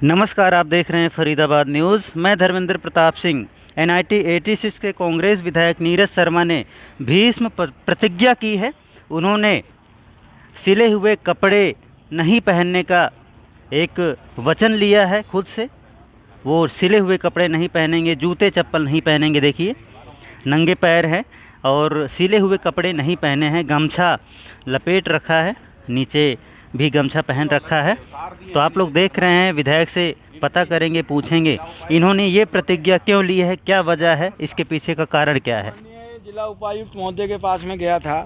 नमस्कार, आप देख रहे हैं फरीदाबाद न्यूज़। मैं धर्मेंद्र प्रताप सिंह। NIT 86 के कांग्रेस विधायक नीरज शर्मा ने भीष्म प्रतिज्ञा की है। उन्होंने सिले हुए कपड़े नहीं पहनने का एक वचन लिया है खुद से। वो सिले हुए कपड़े नहीं पहनेंगे, जूते चप्पल नहीं पहनेंगे। देखिए, नंगे पैर हैं और सिले हुए कपड़े नहीं पहने हैं। गमछा लपेट रखा है, नीचे भी गमछा पहन रखा है। तो आप लोग देख रहे हैं, विधायक से पता करेंगे, पूछेंगे इन्होंने ये प्रतिज्ञा क्यों ली है, क्या वजह है, इसके पीछे का कारण क्या है। जिला उपायुक्त महोदय के पास में गया था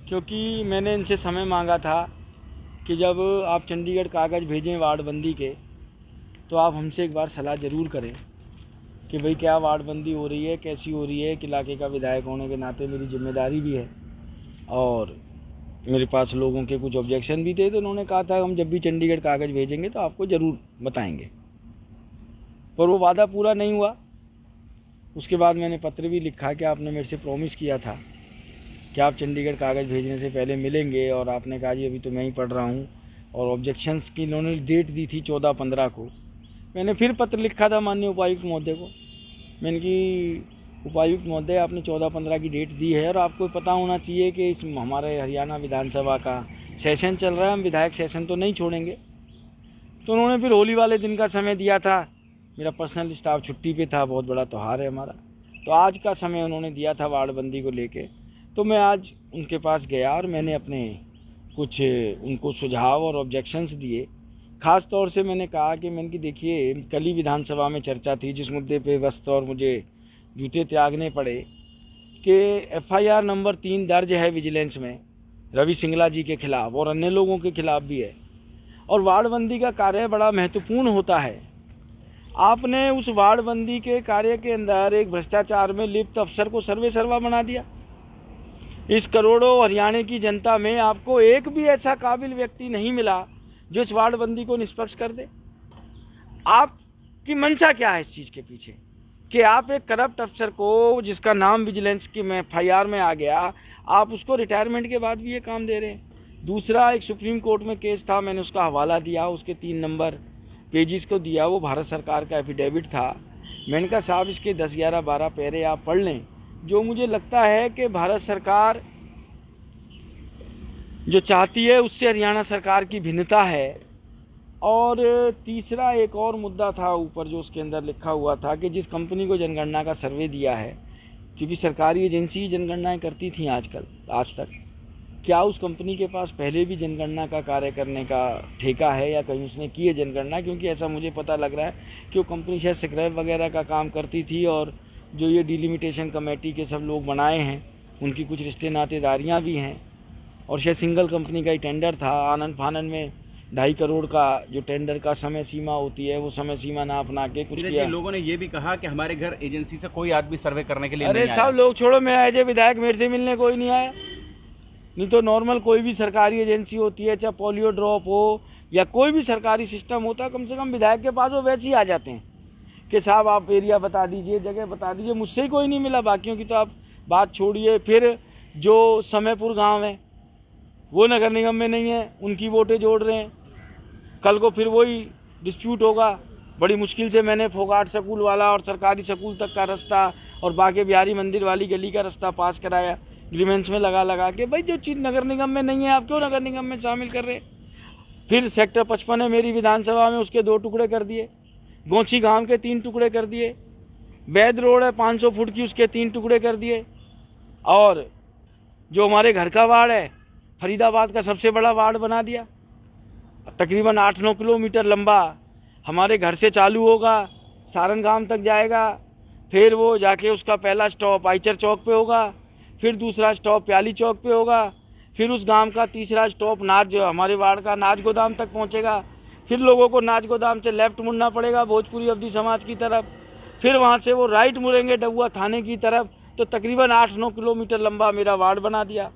क्योंकि मैंने इनसे समय मांगा था कि जब आप चंडीगढ़ कागज़ भेजें वार्डबंदी के, तो आप हमसे एक बार सलाह ज़रूर करें कि भाई क्या वार्डबंदी हो रही है, कैसी हो रही है। कि इलाके का विधायक होने के नाते मेरी जिम्मेदारी भी है और मेरे पास लोगों के कुछ ऑब्जेक्शन भी थे। तो उन्होंने कहा था हम जब भी चंडीगढ़ कागज़ भेजेंगे तो आपको ज़रूर बताएंगे, पर वो वादा पूरा नहीं हुआ। उसके बाद मैंने पत्र भी लिखा कि आपने मेरे से प्रॉमिस किया था कि आप चंडीगढ़ कागज़ भेजने से पहले मिलेंगे, और आपने कहा जी अभी तो मैं ही पढ़ रहा हूँ। और ऑब्जेक्शंस की इन्होंने डेट दी थी 14-15 को। मैंने फिर पत्र लिखा था माननीय उपायुक्त महोदय को। मैंने कि उपायुक्त महोदय, आपने 14-15 की डेट दी है और आपको पता होना चाहिए कि इस हमारे हरियाणा विधानसभा का सेशन चल रहा है, हम विधायक सेशन तो नहीं छोड़ेंगे। तो उन्होंने फिर होली वाले दिन का समय दिया था। मेरा पर्सनल स्टाफ छुट्टी पे था, बहुत बड़ा त्यौहार है हमारा, तो आज का समय उन्होंने दिया था वार्डबंदी को लेके। तो मैं आज उनके पास गया और मैंने अपने कुछ उनको सुझाव और ऑब्जेक्शंस दिए। ख़ास तौर से मैंने कहा कि मैंने कि देखिए, कल ही विधानसभा में चर्चा थी जिस मुद्दे पे वस्त और मुझे जूते त्यागने पड़े कि FIR नंबर 3 दर्ज है विजिलेंस में रवि सिंगला जी के खिलाफ़ और अन्य लोगों के खिलाफ़ भी है। और वार्डबंदी का कार्य बड़ा महत्वपूर्ण होता है। आपने उस वार्डबंदी के कार्य के अंदर एक भ्रष्टाचार में लिप्त अफसर को सर्वे सर्वा बना दिया। इस करोड़ों हरियाणा की जनता में आपको एक भी ऐसा काबिल व्यक्ति नहीं मिला जो इस वार्डबंदी को निष्पक्ष कर दे। आपकी मंशा क्या है इस चीज़ के पीछे कि आप एक करप्ट अफसर को, जिसका नाम विजिलेंस की में FIR में आ गया, आप उसको रिटायरमेंट के बाद भी ये काम दे रहे हैं। दूसरा, एक सुप्रीम कोर्ट में केस था, मैंने उसका हवाला दिया, उसके 3 नंबर पेजिस को दिया। वो भारत सरकार का एफिडेविट था। मैंने कहा साहब इसके 10, 11, 12 पैरे आप पढ़ लें। जो मुझे लगता है कि भारत सरकार जो चाहती है उससे हरियाणा सरकार की भिन्नता है। और तीसरा एक और मुद्दा था ऊपर जो उसके अंदर लिखा हुआ था कि जिस कंपनी को जनगणना का सर्वे दिया है, क्योंकि सरकारी एजेंसी जनगणनाएं करती थी आजकल आज तक, क्या उस कंपनी के पास पहले भी जनगणना का कार्य करने का ठेका है या कहीं उसने की है जनगणना? क्योंकि ऐसा मुझे पता लग रहा है कि वो कंपनी शायद स्क्रैप वगैरह का काम करती थी और जो ये डिलिमिटेशन कमेटी के सब लोग बनाए हैं उनकी कुछ रिश्ते नातेदारियाँ भी हैं। और शायद सिंगल कंपनी का ही टेंडर था। आनंद फानन में 2.5 करोड़ का जो टेंडर का समय सीमा होती है, वो समय सीमा ना अपना के कुछ किया। लोगों ने ये भी कहा कि हमारे घर एजेंसी से कोई आदमी सर्वे करने के लिए अरे नहीं आया। सब लोग छोड़ो, मैं एज ए विधायक मेरे से मिलने कोई नहीं आया। नहीं तो नॉर्मल कोई भी सरकारी एजेंसी होती है, चाहे पोलियो ड्रॉप हो या कोई भी सरकारी सिस्टम होता है, कम से कम विधायक के पास वो वैसे ही आ जाते हैं कि साहब आप एरिया बता दीजिए, जगह बता दीजिए। मुझसे ही कोई नहीं मिला, बाकियों की तो आप बात छोड़िए। फिर जो समयपुर गाँव है वो नगर निगम में नहीं है, उनकी वोटें जोड़ रहे हैं। कल को फिर वही डिस्प्यूट होगा। बड़ी मुश्किल से मैंने फोगाट स्कूल वाला और सरकारी स्कूल तक का रास्ता और बाके बिहारी मंदिर वाली गली का रास्ता पास कराया ग्रीवेंस में लगा के। भाई जो चीज़ नगर निगम में नहीं है आप क्यों नगर निगम में शामिल कर रहे हैं? फिर सेक्टर 55 है मेरी विधानसभा में, उसके 2 टुकड़े कर दिए। गोंची गांव के 3 टुकड़े कर दिए। वैद रोड है 500 फुट की, उसके 3 टुकड़े कर दिए। और जो हमारे घर का वार्ड है फरीदाबाद का सबसे बड़ा वार्ड बना दिया। तकरीबन 8-9 किलोमीटर लंबा हमारे घर से चालू होगा, सारन गांव तक जाएगा। फिर वो जाके उसका पहला स्टॉप आइचर चौक पे होगा, फिर दूसरा स्टॉप प्याली चौक पे होगा, फिर उस गांव का तीसरा स्टॉप नाज, हमारे वार्ड का नाज गोदाम तक पहुंचेगा। फिर लोगों को नाज गोदाम से लेफ्ट मुड़ना पड़ेगा भोजपुरी अवधी समाज की तरफ, फिर वहाँ से वो राइट मुड़ेंगे डबुआ थाने की तरफ। तो तकरीबन 8-9 किलोमीटर लंबा मेरा वार्ड बना दिया।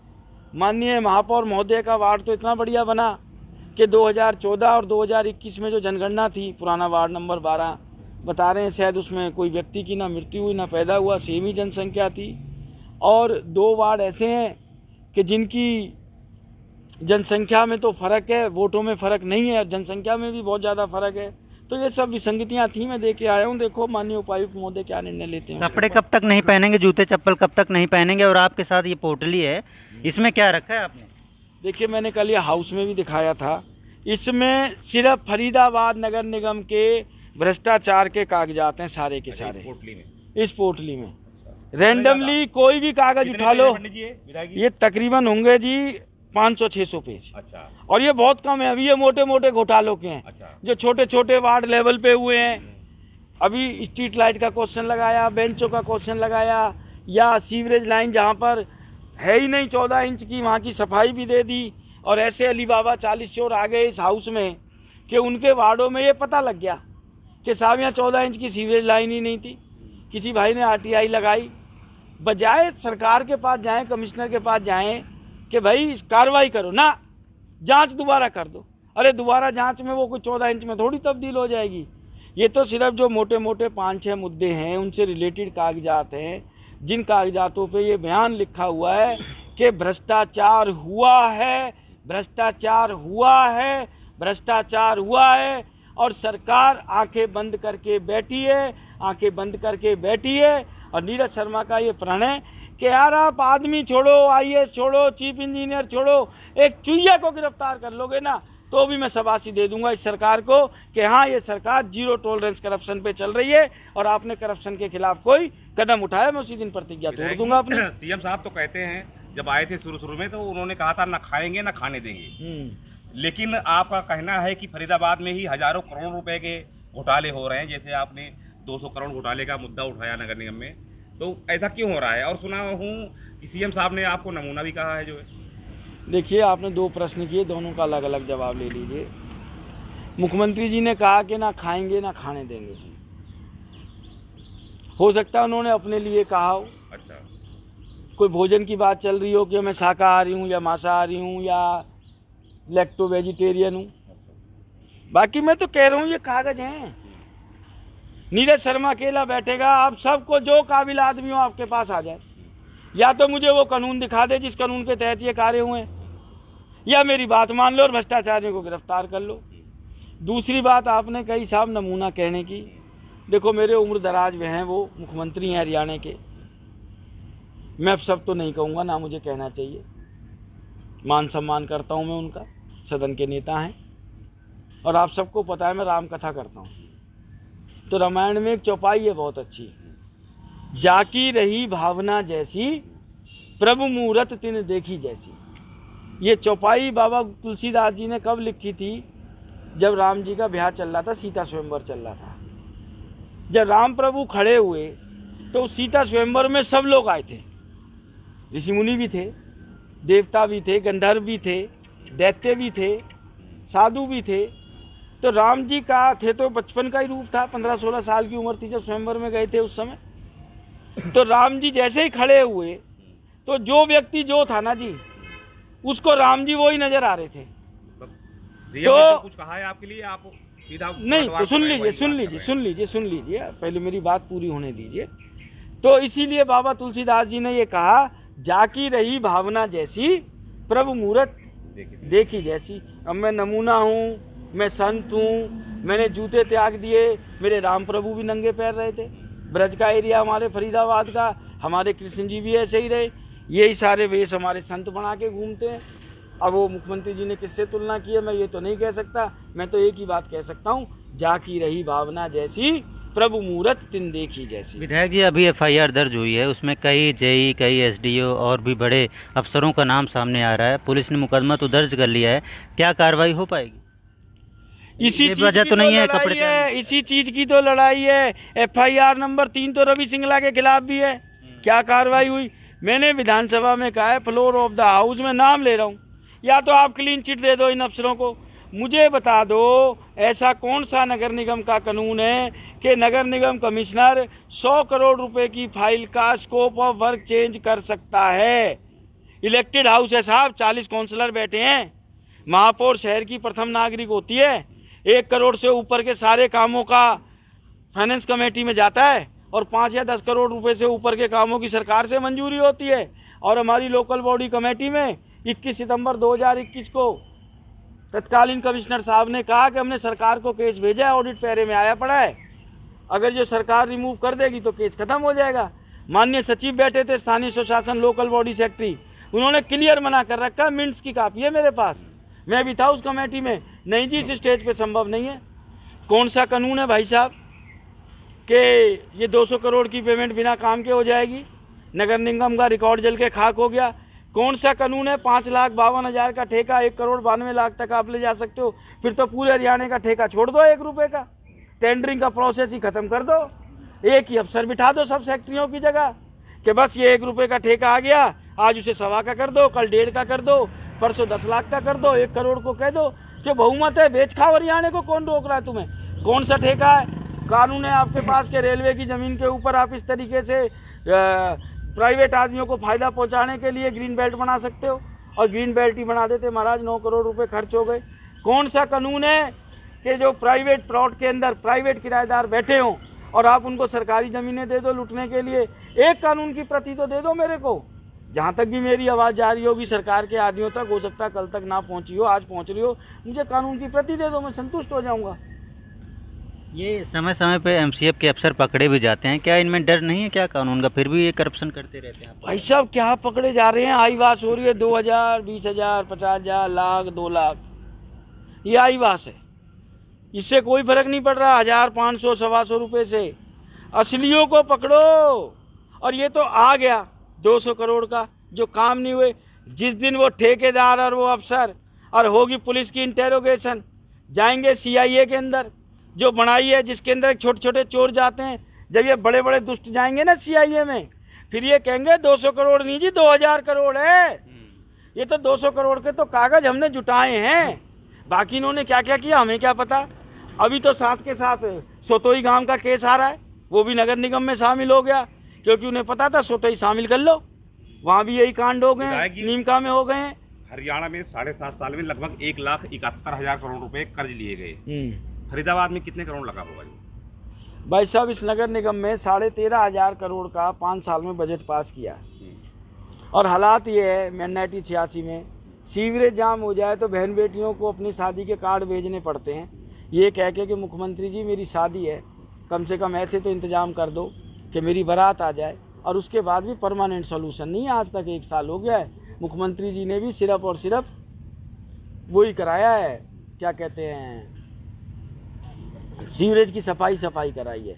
माननीय महापौर महोदय का वार्ड तो इतना बढ़िया बना कि 2014 और 2021 में जो जनगणना थी, पुराना वार्ड नंबर 12 बता रहे हैं, शायद उसमें कोई व्यक्ति की ना मृत्यु हुई ना पैदा हुआ, सेम ही जनसंख्या थी। और 2 वार्ड ऐसे हैं कि जिनकी जनसंख्या में तो फ़र्क है, वोटों में फ़र्क नहीं है, जनसंख्या में भी बहुत ज़्यादा फ़र्क है। तो ये सब विसंगतियां थी, मैं देके आया हूँ। देखो माननीय उपायुक्त महोदय क्या निर्णय लेते हैं। कपड़े कब तक नहीं पहनेंगे, जूते चप्पल कब तक नहीं पहनेंगे? और आपके साथ ये पोटली है, इसमें क्या रखा है आपने? देखिए मैंने कल ये हाउस में भी दिखाया था, इसमें सिर्फ फरीदाबाद नगर निगम के भ्रष्टाचार के कागजात हैं सारे के सारे पोटली में। इस पोटली में। रैंडमली कोई भी कागज उठा लो, ये तकरीबन होंगे जी 500-600 पेज। अच्छा। और ये बहुत कम है, अभी ये मोटे मोटे घोटालों के हैं। अच्छा। जो छोटे छोटे वार्ड लेवल पे हुए हैं, अभी स्ट्रीट लाइट का क्वेश्चन लगाया, बेंचों का क्वेश्चन लगाया, या सीवरेज लाइन जहाँ पर है ही नहीं 14 इंच की, वहाँ की सफाई भी दे दी। और ऐसे अली बाबा 40 चोर आ गए इस हाउस में कि उनके वार्डों में ये पता लग गया कि साहब यहाँ 14 इंच की सीवरेज लाइन ही नहीं थी। किसी भाई ने RTI लगाई, बजाय सरकार के पास जाएं, कमिश्नर के पास जाएं कि भाई कार्रवाई करो ना, जांच दोबारा कर दो। अरे दोबारा जांच में वो कोई 14 इंच में थोड़ी तब्दील हो जाएगी। ये तो सिर्फ जो मोटे मोटे 5-6 मुद्दे हैं उनसे रिलेटेड कागजात हैं, जिन कागजातों पे ये बयान लिखा हुआ है कि भ्रष्टाचार हुआ है, भ्रष्टाचार हुआ है, भ्रष्टाचार हुआ है। और सरकार आंखें बंद करके बैठी है, आंखें बंद करके बैठी है। और नीरज शर्मा का ये प्रण है कि यार आप आदमी छोड़ो, IAS छोड़ो, चीफ इंजीनियर छोड़ो, एक चुहिया को गिरफ्तार कर लोगे ना तो भी मैं शाबाशी दे दूंगा इस सरकार को कि हाँ ये सरकार जीरो टॉलरेंस करप्शन पे चल रही है। और आपने करप्शन के खिलाफ कोई कदम उठाया, मैं उसी दिन प्रतिज्ञा तोड़ दूंगा अपनी। CM साहब तो कहते हैं, जब आए थे शुरू में तो उन्होंने कहा था ना खाएंगे ना खाने देंगे, लेकिन आपका कहना है कि फरीदाबाद में ही हजारों करोड़ रुपए के घोटाले हो रहे हैं। जैसे आपने 200 करोड़ घोटाले का मुद्दा उठाया नगर निगम में, तो ऐसा क्यों हो रहा है? और सुना हूँ कि CM साहब ने आपको नमूना भी कहा है जो है। देखिए आपने 2 प्रश्न किए, दोनों का अलग अलग जवाब ले लीजिए। मुख्यमंत्री जी ने कहा कि ना खाएंगे ना खाने देंगे, हो सकता है उन्होंने अपने लिए कहा हो। अच्छा। कोई भोजन की बात चल रही हो कि मैं शाकाहारी हूँ या मांसाहारी हूँ या लैक्टो वेजिटेरियन हूँ। बाकी मैं तो कह रहा हूँ ये कागज हैं। नीरज शर्मा अकेला बैठेगा, आप सबको जो काबिल आदमी हो आपके पास आ जाए, या तो मुझे वो कानून दिखा दे जिस कानून के तहत ये कार्य हुए, या मेरी बात मान लो और भ्रष्टाचारियों को गिरफ्तार कर लो। दूसरी बात आपने कही साहब नमूना कहने की, देखो मेरे उम्र दराज में हैं, वो मुख्यमंत्री हैं हरियाणा के, मैं अब सब तो नहीं कहूँगा, ना मुझे कहना चाहिए, मान सम्मान करता हूँ मैं उनका, सदन के नेता हैं। और आप सबको पता है मैं राम कथा करता हूँ, तो रामायण में एक चौपाई है बहुत अच्छी, जाकी रही भावना जैसी प्रभु मूरत तिन देखी जैसी। ये चौपाई बाबा तुलसीदास जी ने कब लिखी थी? जब राम जी का ब्याह चल रहा था, सीता स्वयंवर चल रहा था। जब राम प्रभु खड़े हुए तो सीता स्वयंवर में सब लोग आए थे, ऋषि मुनि भी थे, देवता भी थे, गंधर्व भी थे, दैत्य भी थे, साधु भी थे। तो राम जी का थे तो बचपन का ही रूप था, 15-16 साल की उम्र थी जब स्वयंवर में गए थे उस समय। तो राम जी जैसे ही खड़े हुए तो जो व्यक्ति जो था ना जी, उसको राम जी वो ही नजर आ रहे थे। तो कुछ कहा है आपके लिए? आप सीधा नहीं तो सुन लीजिए, पहले मेरी बात पूरी होने दीजिए। तो इसीलिए बाबा तुलसीदास जी ने ये कहा, जाकी रही भावना जैसी प्रभु मूरत देखी जैसी। अब मैं नमूना हूँ, मैं संत हूँ, मैंने जूते त्याग दिए, मेरे राम प्रभु भी नंगे पैर रहे थे। ब्रज का एरिया हमारे फरीदाबाद का, हमारे कृष्ण जी भी ऐसे ही रहे, यही सारे वेश हमारे संत बना के घूमते हैं। अब वो मुख्यमंत्री जी ने किससे तुलना की है मैं ये तो नहीं कह सकता, मैं तो एक ही बात कह सकता हूँ, जाकी रही भावना जैसी प्रभु मूरत तिन देखी जैसी। विधायक जी अभी FIR दर्ज हुई है, उसमें कई JE, कई SDO और भी बड़े अफसरों का नाम सामने आ रहा है। पुलिस ने मुकदमा तो दर्ज कर लिया है, क्या कार्रवाई हो पाएगी? इसी वजह तो नहीं है, कपड़े है, इसी चीज की तो लड़ाई है। FIR नंबर 3 तो रवि सिंगला के खिलाफ भी है। क्या कार्रवाई हुई? मैंने विधानसभा में कहा है, फ्लोर ऑफ द हाउस में नाम ले रहा हूँ, या तो आप क्लीन चिट दे दो इन अफसरों को। मुझे बता दो ऐसा कौन सा नगर निगम का कानून है कि नगर निगम कमिश्नर 100 करोड़ रुपए की फाइल का स्कोप ऑफ वर्क चेंज कर सकता है? इलेक्टेड हाउस है साहब, 40 काउंसलर बैठे हैं, महापौर शहर की प्रथम नागरिक होती है, 1 करोड़ से ऊपर के सारे कामों का फाइनेंस कमेटी में जाता है, और 5 या 10 करोड़ रुपए से ऊपर के कामों की सरकार से मंजूरी होती है। और हमारी लोकल बॉडी कमेटी में 21 सितंबर 2021 को तत्कालीन कमिश्नर साहब ने कहा कि हमने सरकार को केस भेजा है, ऑडिट पैरे में आया पड़ा है, अगर जो सरकार रिमूव कर देगी तो केस खत्म हो जाएगा। माननीय सचिव बैठे थे, स्थानीय स्वशासन लोकल बॉडी सेक्रेटरी, उन्होंने क्लियर मना कर रखा, मिनट्स की कापी है मेरे पास, मैं भी था उस कमेटी में। नहीं जी, इस स्टेज पे संभव नहीं है। कौन सा कानून है भाई साहब कि ये 200 करोड़ की पेमेंट बिना काम के हो जाएगी, नगर निगम का रिकॉर्ड जल के खाक हो गया। कौन सा कानून है 5,52,000 का ठेका 1,92,00,000 तक आप ले जा सकते हो, फिर तो पूरे हरियाणा का ठेका छोड़ दो, 1 रुपये का टेंडरिंग का प्रोसेस ही खत्म कर दो, एक ही अफसर बिठा दो सब सेक्रेटरियों की जगह कि बस ये 1 रुपये का ठेका आ गया, आज उसे 1.25 का कर दो, कल 1.5 का कर दो, परसों 10 लाख का कर दो, 1 करोड़ को कह दो कि बहुमत है, बेच खाओ हरियाणा को, कौन रोक रहा है तुम्हें? कौन सा ठेका है? कानून है आपके पास के रेलवे की ज़मीन के ऊपर आप इस तरीके से प्राइवेट आदमियों को फ़ायदा पहुंचाने के लिए ग्रीन बेल्ट बना सकते हो, और ग्रीन बेल्ट ही बना देते महाराज, 9 करोड़ रुपए खर्च हो गए। कौन सा कानून है कि जो प्राइवेट प्लॉट के अंदर प्राइवेट किराएदार बैठे हों और आप उनको सरकारी ज़मीनें दे दो लूटने के लिए? एक कानून की प्रति तो दे दो मेरे को। जहाँ तक भी मेरी आवाज़ जा रही होगी सरकार के आदमियों तक, हो सकता है कल तक ना पहुँची हो, आज पहुँच रही हो, मुझे कानून की प्रति दे दो, मैं संतुष्ट हो जाऊँगा। ये समय समय पे एमसीएफ के अफसर पकड़े भी जाते हैं, क्या इनमें डर नहीं है क्या कानून का? फिर भी ये करप्शन करते रहते हैं। भाई साहब क्या पकड़े जा रहे हैं? आईवास हो रही है 2,000, 20,000, 50,000, लाख, 2 लाख, ये आईवास है, इससे कोई फर्क नहीं पड़ रहा। 1,000, 500, 125 रुपये से असलियों को पकड़ो। और ये तो आ गया 200 करोड़ का, जो काम नहीं हुए। जिस दिन वो ठेकेदार और वो अफसर और होगी पुलिस की इंटेरोगेशन, जाएंगे सीआईए के अंदर जो बनाई है, जिसके अंदर छोटे छोटे चोर जाते हैं, जब ये बड़े बड़े दुष्ट जाएंगे ना सीआईए में, फिर ये कहेंगे 200 करोड़ नहीं जी, 2,000 करोड़ है। ये तो 200 करोड़ के तो कागज हमने जुटाए हैं, बाकी इन्होंने क्या क्या किया हमें क्या पता। अभी तो साथ के साथ सोतोई गांव का केस आ रहा है, वो भी नगर निगम में शामिल हो गया, क्योंकि उन्हें पता था सोतोई शामिल कर लो, वहाँ भी यही कांड हो गए, नीमका में हो गए हैं। हरियाणा में 7.5 साल में लगभग 1,71,000 करोड़ रुपए कर्ज लिए गए। फरीदाबाद में कितने करोड़ लगा होगा? भाई साहब इस नगर निगम में 13,500 करोड़ का 5 साल में बजट पास किया, और हालात ये है 1986 में सीवरेज जाम हो जाए तो बहन बेटियों को अपनी शादी के कार्ड भेजने पड़ते हैं, ये कह के कि मुख्यमंत्री जी मेरी शादी है, कम से कम ऐसे तो इंतजाम कर दो कि मेरी बारात आ जाए। और उसके बाद भी परमानेंट सोल्यूशन नहीं है, आज तक 1 साल हो गया है। मुख्यमंत्री जी ने भी सिर्फ और सिर्फ वही कराया है, क्या कहते हैं, सीवरेज की सफाई कराई है,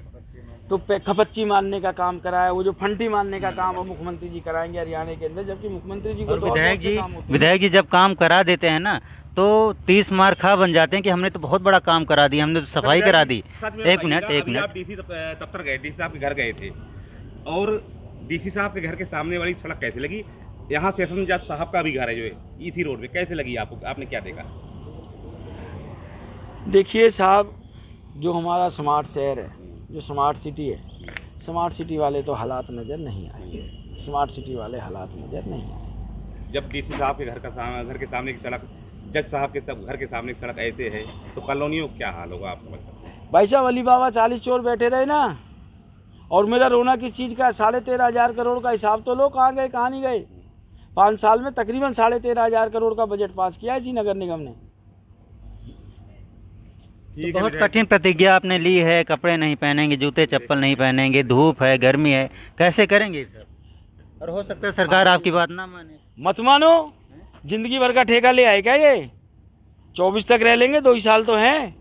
तो खपच्ची मारने का काम कराया, वो जो फंटी मारने का काम वो मुख्यमंत्री जी कराएंगे हरियाणा के अंदर, जबकि मुख्यमंत्री जी को तो विधायक जी जब काम करा देते हैं ना तो 30 मार खा बन जाते हैं कि हमने तो बहुत बड़ा काम करा दिया, हमने तो सफाई करा दी। एक मिनट आप डीसी दफ्तर गए, डीसी साहब के घर गए थे, और डीसी साहब के घर के सामने वाली सड़क कैसे लगी? यहाँ सेशन जज साहब का भी घर है जो है इसी रोड पे, कैसे लगी आपको? आपने क्या देखा? देखिए साहब, जो हमारा स्मार्ट शहर है, जो स्मार्ट सिटी है, स्मार्ट सिटी वाले तो हालात नज़र नहीं आएंगे, स्मार्ट सिटी वाले हालात नज़र नहीं आएंगे। जब डीसी साहब के घर के सामने की सड़क, जज साहब के सब घर के सामने की सड़क ऐसे है तो कॉलोनियों का क्या हाल होगा आप समझ सकते हैं? भाई साहब अली बाबा 40 चोर बैठे रहे ना, और मेरा रोना किस चीज़ का? 13,500 करोड़ का हिसाब तो लो, कहाँ गए कहाँ नहीं गए। 5 साल में तकरीबन 13,500 करोड़ का बजट पास किया इसी नगर निगम ने। तो बहुत कठिन प्रतिज्ञा आपने ली है, कपड़े नहीं पहनेंगे, जूते चप्पल नहीं पहनेंगे, धूप है, गर्मी है, कैसे करेंगे ये सब? और हो सकता है सरकार आपकी बात ना माने। मत मानो, जिंदगी भर का ठेका ले आए क्या ये? 24 तक रह लेंगे, 2 ही साल तो हैं।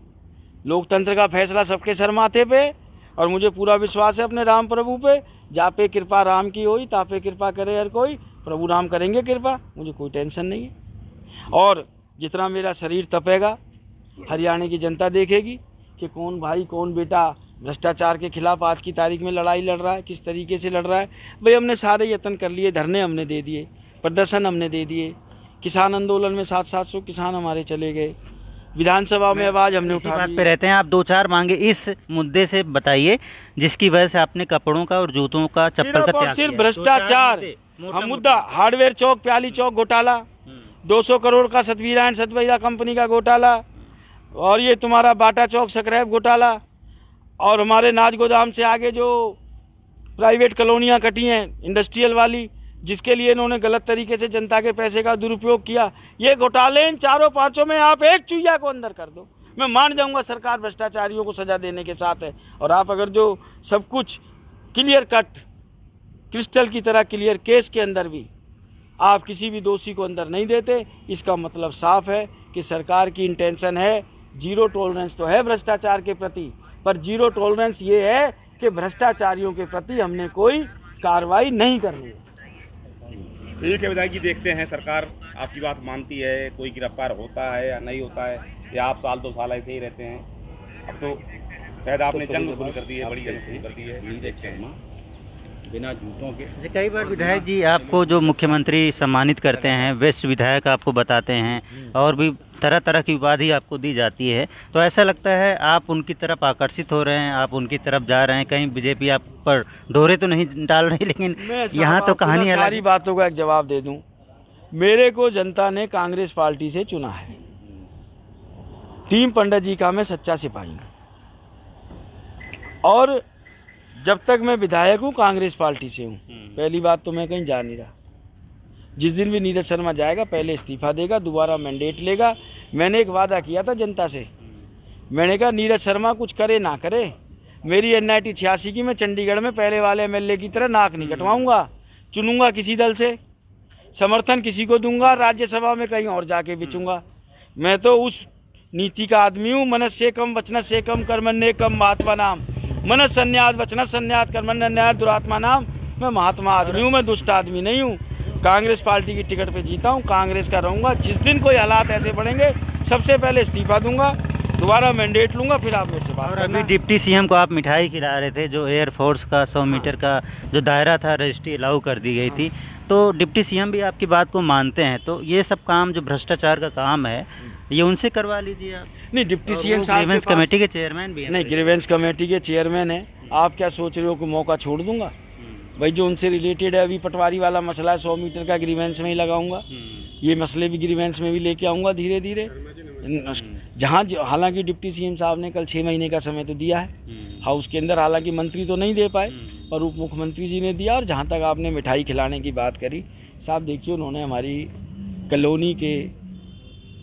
लोकतंत्र का फैसला सबके सर माथे पे, और मुझे पूरा विश्वास है अपने राम प्रभु पे, जा पे कृपा राम की होई ता पे कृपा करे हर कोई, प्रभु राम करेंगे कृपा, मुझे कोई टेंशन नहीं है। और जितना मेरा शरीर तपेगा हरियाणा की जनता देखेगी कि कौन भाई कौन बेटा भ्रष्टाचार के खिलाफ आज की तारीख में लड़ाई लड़ रहा है, किस तरीके से लड़ रहा है। भाई हमने सारे यत्न कर लिए, धरने हमने दे दिए, प्रदर्शन हमने दे दिए, किसान आंदोलन में 700 किसान हमारे चले गए, विधानसभा में आवाज हमने उठा बात पे रहते हैं। आप 2-4 मांगे इस मुद्दे से बताइए जिसकी वजह से आपने कपड़ों का और जूतों का, चप्पल का त्याग सिर्फ भ्रष्टाचार। हम मुद्दा हार्डवेयर चौक, प्याली चौक घोटाला, 200 करोड़ का सतवीरा सतवीरा कंपनी का घोटाला, और ये तुम्हारा बाटा चौक स्क्रैप घोटाला, और हमारे नाज गोदाम से आगे जो प्राइवेट कॉलोनियाँ कटी हैं इंडस्ट्रियल वाली, जिसके लिए इन्होंने गलत तरीके से जनता के पैसे का दुरुपयोग किया। ये घोटाले इन चारों पांचों में आप एक चुहिया को अंदर कर दो, मैं मान जाऊंगा सरकार भ्रष्टाचारियों को सजा देने के साथ है। और आप अगर जो सब कुछ क्लियर कट क्रिस्टल की तरह क्लियर केस के अंदर भी आप किसी भी दोषी को अंदर नहीं देते, इसका मतलब साफ है कि सरकार की इंटेंशन है जीरो टॉलरेंस तो है भ्रष्टाचार के प्रति, पर जीरो टॉलरेंस ये है कि भ्रष्टाचारियों के प्रति हमने कोई कार्रवाई नहीं करनी है। ठीक है विधायक जी, देखते हैं सरकार आपकी बात मानती है, कोई गिरफ्तार होता है या नहीं होता है, या आप साल 2 साल ऐसे ही रहते हैं। अब तो शायद आपने जंग शुरू कर दी है, बड़ी जंग शुरू कर दी है, देखते हैं बिना झूठों के। कई बार विधायक जी आपको जो मुख्यमंत्री सम्मानित करते हैं, बेस्ट विधायक आपको बताते हैं और भी तरह तरह की उपाधि आपको दी जाती है, तो ऐसा लगता है आप उनकी तरफ आकर्षित हो रहे हैं, आप उनकी तरफ जा रहे हैं। कहीं बीजेपी आप पर डोरे तो नहीं डाल रही, लेकिन यहाँ तो कहानी अलग है। सारी बातों का एक जवाब दे दूं, मेरे को जनता ने कांग्रेस पार्टी से चुना है। टीम पंडित जी का मैं सच्चा सिपाही हूँ और जब तक मैं विधायक हूँ कांग्रेस पार्टी से हूँ। पहली बात तो मैं कहीं जा नहीं रहा। जिस दिन भी नीरज शर्मा जाएगा पहले इस्तीफा देगा, दोबारा मैंडेट लेगा। मैंने एक वादा किया था जनता से, मैंने कहा नीरज शर्मा कुछ करे ना करे, मेरी NIT 86 की मैं चंडीगढ़ में पहले वाले MLA की तरह नाक नहीं कटवाऊंगा, चुनूंगा किसी दल से, समर्थन किसी को दूंगा, राज्यसभा में कहीं और जाके बिचूंगा। मैं तो उस नीति का आदमी हूँ, मनस से कम वचन से कम कर्मण्य कम महात्मा नाम, मनस संन्यास वचन संन्यास कर्मण्य न्याय दुरात्मा नाम। मैं महात्मा आदमी हूँ, मैं दुष्ट आदमी नहीं हूँ। कांग्रेस पार्टी की टिकट पे जीता हूँ, कांग्रेस का रहूँगा। जिस दिन कोई हालात ऐसे बढ़ेंगे सबसे पहले इस्तीफा दूंगा, दोबारा मैंडेट लूंगा, फिर आप मेरे से बात करना। अभी डिप्टी CM को आप मिठाई खिला रहे थे, जो एयरफोर्स का 100 मीटर का जो दायरा था रजिस्ट्री अलाउ कर दी गई थी, तो डिप्टी CM भी आपकी बात को मानते हैं, तो ये सब काम जो भ्रष्टाचार का काम है ये उनसे करवा लीजिए आप। नहीं, डिप्टी CM साहब ग्रीवेंस कमेटी के चेयरमैन भी हैं। नहीं, ग्रीवेंस कमेटी के चेयरमैन है। आप क्या सोच रहे हो कि मौका छोड़ दूंगा? भाई जो उनसे रिलेटेड है, अभी पटवारी वाला मसला है, 100 मीटर का ग्रीवेंस में ही लगाऊंगा। ये मसले भी ग्रीवेंस में भी लेके आऊँगा धीरे धीरे। जहाँ हालांकि डिप्टी CM साहब ने कल 6 महीने का समय तो दिया है हाउस के अंदर, हालांकि मंत्री तो नहीं दे पाए पर उप मुख्यमंत्री जी ने दिया। और जहाँ तक आपने मिठाई खिलाने की बात करी, साहब देखिए उन्होंने हमारी कॉलोनी के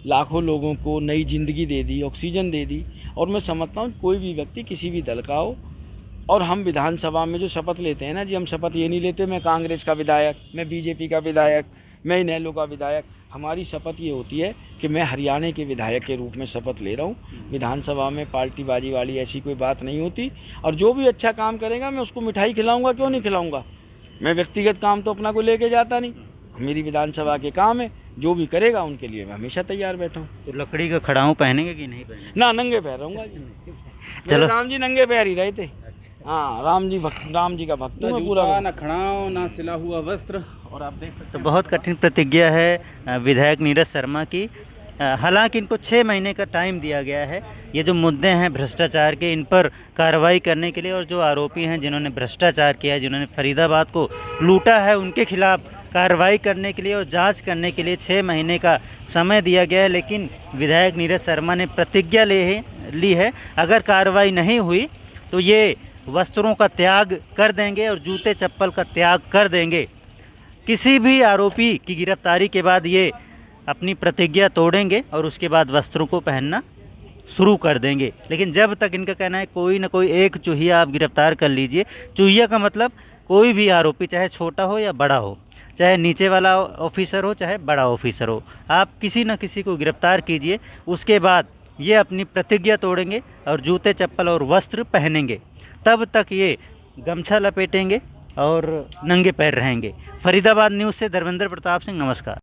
लाखों लोगों को नई ज़िंदगी दे दी, ऑक्सीजन दे दी। और मैं समझता हूँ कोई भी व्यक्ति किसी भी दल का हो, और हम विधानसभा में जो शपथ लेते हैं ना जी, हम शपथ ये नहीं लेते मैं कांग्रेस का विधायक, मैं बीजेपी का विधायक, मैं इनेलो का विधायक। हमारी शपथ ये होती है कि मैं हरियाणा के विधायक के रूप में शपथ ले रहा हूँ। विधानसभा में पार्टीबाजी वाली ऐसी कोई बात नहीं होती। और जो भी अच्छा काम करेगा मैं उसको मिठाई खिलाऊंगा, क्यों नहीं खिलाऊंगा। मैं व्यक्तिगत काम तो अपना को लेके जाता नहीं, मेरी विधानसभा के काम है, जो भी करेगा उनके लिए मैं हमेशा तैयार बैठा हूँ। तो लकड़ी का खड़ाऊँ पहनेंगे कि नहीं पहनेंगे? ना, नंगे पैर रहूँगा जी। चलो, राम जी नंगे पैर ही रहे थे। हाँ, राम जी का भक्त हूँ मैं पूरा। ना खड़ाओ ना सिला हुआ वस्त्र। और आप देख सकते तो बहुत कठिन प्रतिज्ञा है विधायक नीरज शर्मा की। हालांकि इनको 6 महीने का टाइम दिया गया है। ये जो मुद्दे हैं भ्रष्टाचार के, इन पर कार्रवाई करने के लिए, और जो आरोपी हैं जिन्होंने भ्रष्टाचार किया है, जिन्होंने फरीदाबाद को लूटा है, उनके खिलाफ कार्रवाई करने के लिए और जांच करने के लिए 6 महीने का समय दिया गया है। लेकिन विधायक नीरज शर्मा ने प्रतिज्ञा ली है, अगर कार्रवाई नहीं हुई तो ये वस्त्रों का त्याग कर देंगे और जूते चप्पल का त्याग कर देंगे। किसी भी आरोपी की गिरफ्तारी के बाद ये अपनी प्रतिज्ञा तोड़ेंगे और उसके बाद वस्त्रों को पहनना शुरू कर देंगे। लेकिन जब तक, इनका कहना है, कोई ना कोई एक चूहिया आप गिरफ्तार कर लीजिए। चूहिया का मतलब कोई भी आरोपी, चाहे छोटा हो या बड़ा हो, चाहे नीचे वाला ऑफिसर हो चाहे बड़ा ऑफिसर हो, आप किसी न किसी को गिरफ्तार कीजिए। उसके बाद ये अपनी प्रतिज्ञा तोड़ेंगे और जूते चप्पल और वस्त्र पहनेंगे। तब तक ये गमछा लपेटेंगे और नंगे पैर रहेंगे। फरीदाबाद न्यूज़ से धर्मेंद्र प्रताप सिंह, नमस्कार।